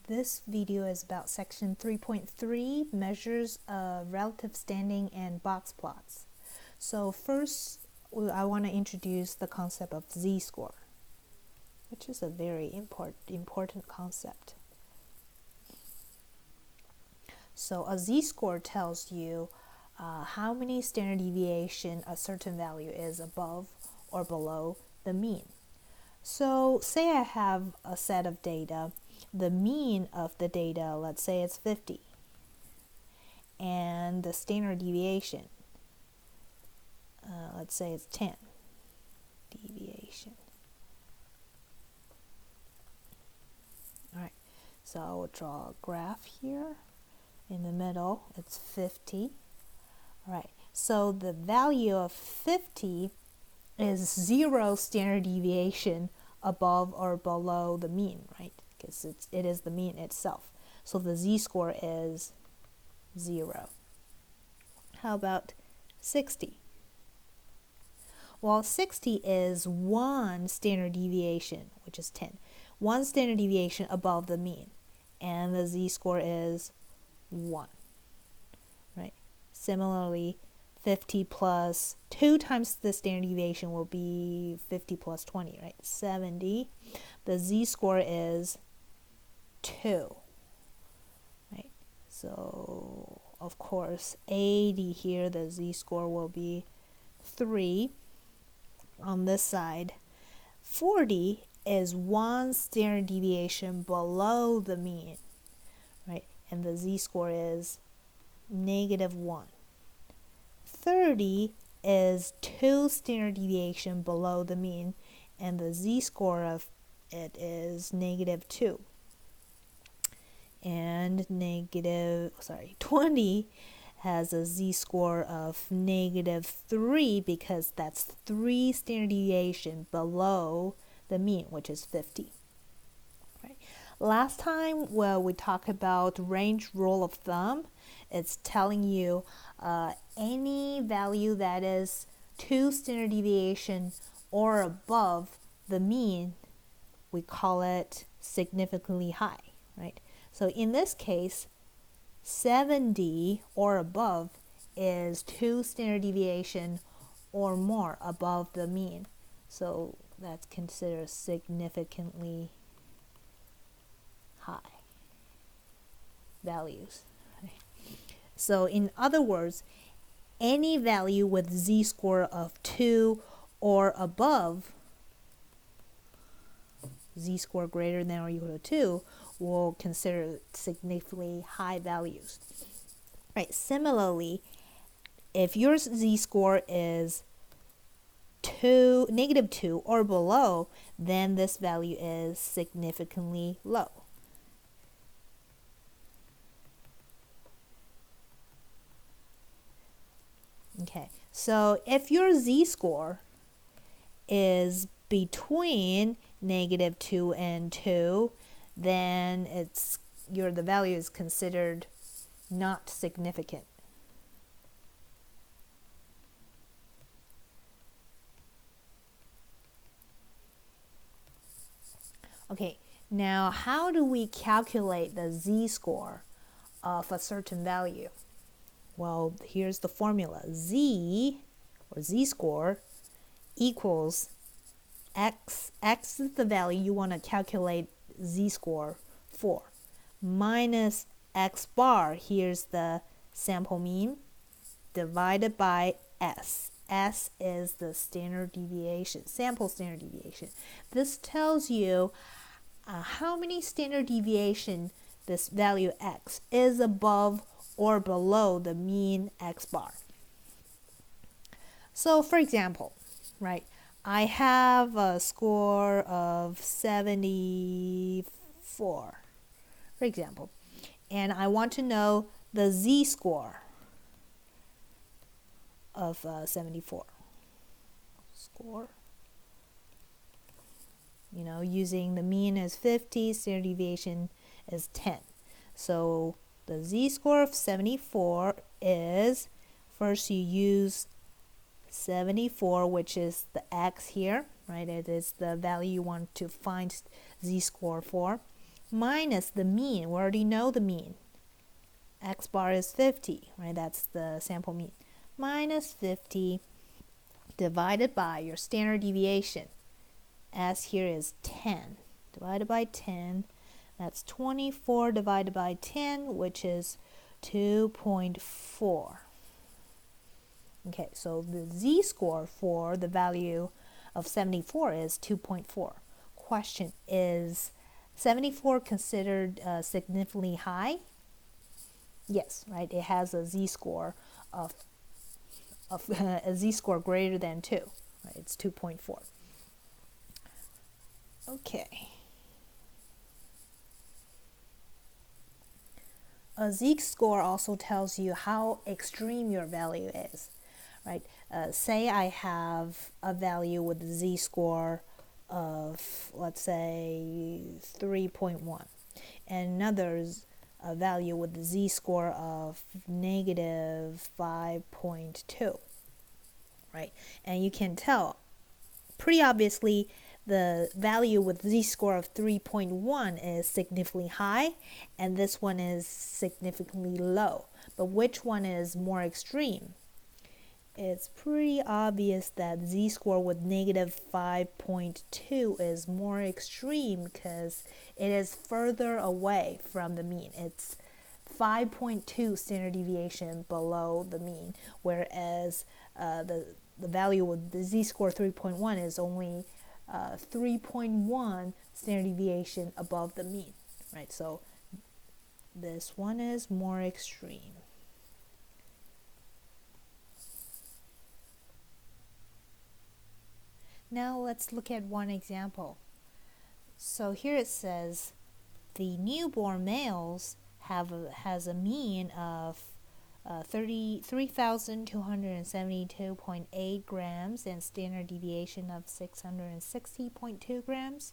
This video is about section 3.3, measures of relative standing and box plots. So first, I want to introduce the concept of z-score, which is a very important concept. So a z-score tells you how many standard deviation a certain value is above or below the mean. So say I have a set of data. The mean of the data, let's say it's 50, and the standard deviation, let's say it's 10 deviation. All right, so I will draw a graph here. In the middle, it's 50. All right, so the value of 50 is 0 standard deviation above or below the mean, right? Because it is the mean itself. So the z-score is 0. How about 60? Well, 60 is 1 standard deviation, which is 10. 1 standard deviation above the mean, and the z-score is 1, right? Similarly, 50 plus 2 times the standard deviation will be 50 plus 20, right? 70. The z-score is 2, right? So, of course, 80 here, the z-score will be 3. On this side, 40 is 1 standard deviation below the mean, right? And the z-score is -1. 30 is 2 standard deviation below the mean, and the z-score of it is -2. And 20 has a z-score of -3 because that's 3 standard deviation below the mean, which is 50. Right. Last time, we talked about range rule of thumb. It's telling you any value that is 2 standard deviation or above the mean, we call it significantly high, right? So in this case, 70 or above is 2 standard deviation or more above the mean. So that's considered significantly high values. Right? So in other words, any value with z-score of 2 or above, z-score greater than or equal to 2, will consider significantly high values. Right. Similarly, if your z-score is -2 or below, then this value is significantly low. Okay, so if your z-score is between -2 and 2, then the value is considered not significant. Okay, now how do we calculate the z-score of a certain value? Well, here's the formula. Z, or z-score, equals x. X is the value you want to calculate z-score for, minus x bar, here's the sample mean, divided by s. S is the standard deviation, sample standard deviation. This tells you how many standard deviation this value x is above or below the mean x bar. So for example, right, I have a score of 74, for example, and I want to know the z-score of 74. Score, using the mean as 50, standard deviation is 10. So the z-score of 74 is, first you use 74, which is the x here, right? It is the value you want to find z-score for, minus the mean. We already know the mean. X bar is 50, right? That's the sample mean. Minus 50 divided by your standard deviation. S here is 10. Divided by 10, that's 24 divided by 10, which is 2.4. Okay, so the z-score for the value of 74 is 2.4. Question, is 74 considered significantly high? Yes, right, it has a z-score of a z-score greater than 2. Right, it's 2.4. Okay. A z-score also tells you how extreme your value is, right? Say I have a value with a z-score of, let's say, 3.1, and another's a value with a z-score of negative 5.2, right? And you can tell pretty obviously the value with z-score of 3.1 is significantly high, and this one is significantly low. But which one is more extreme? It's pretty obvious that z-score with negative 5.2 is more extreme because it is further away from the mean. It's 5.2 standard deviation below the mean, whereas the value with the z-score 3.1 is only 3.1 standard deviation above the mean, right? So this one is more extreme. Now let's look at one example. So here it says the newborn males has a mean of 3,272.8 grams and standard deviation of 660.2 grams,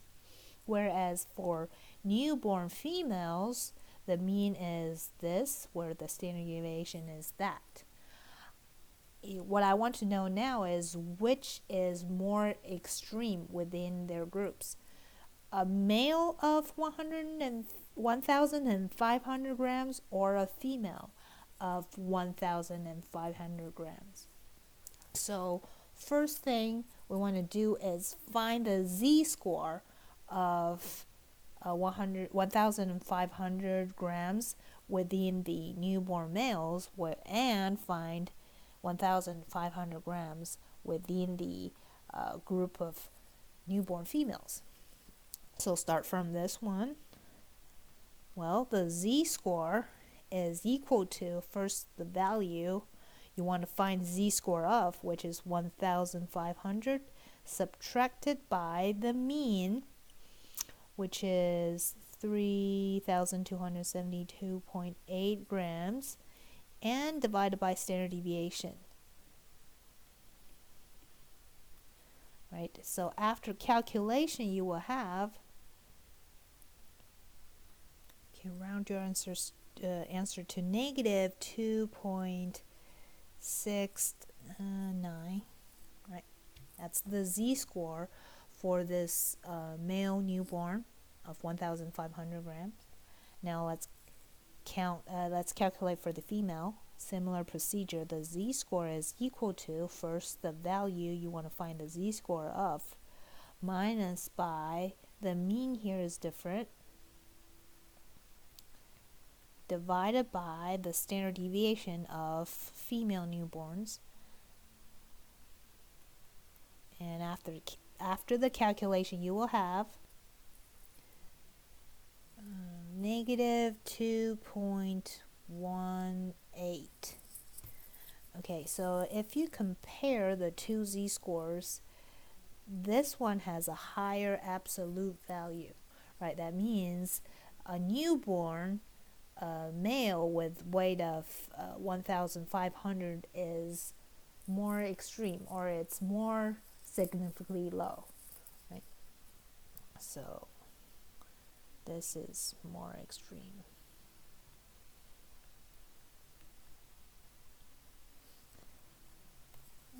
whereas for newborn females the mean is this, where the standard deviation is that. What I want to know now is which is more extreme within their groups. A male of 1,500 grams or a female of 1,500 grams. So first thing we want to do is find the z-score of 1,500 grams within the newborn males, and find 1,500 grams within the group of newborn females. So start from this one. Well, the z-score is equal to, first, the value you want to find z-score of, which is 1,500, subtracted by the mean, which is 3,272.8 grams, and divided by standard deviation. Right, so after calculation you will have, round your answer to negative 2.69, right? That's the z-score for this male newborn of 1,500 grams. Now let's calculate for the female. Similar procedure. The z-score is equal to, first, the value you want to find the z-score of, minus by, the mean here is different, divided by the standard deviation of female newborns. And after the calculation you will have negative 2.18. Okay, so if you compare the two z-scores, this one has a higher absolute value, right? That means a newborn male with weight of 1,500 is more extreme, or it's more significantly low, right? So this is more extreme.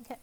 Okay.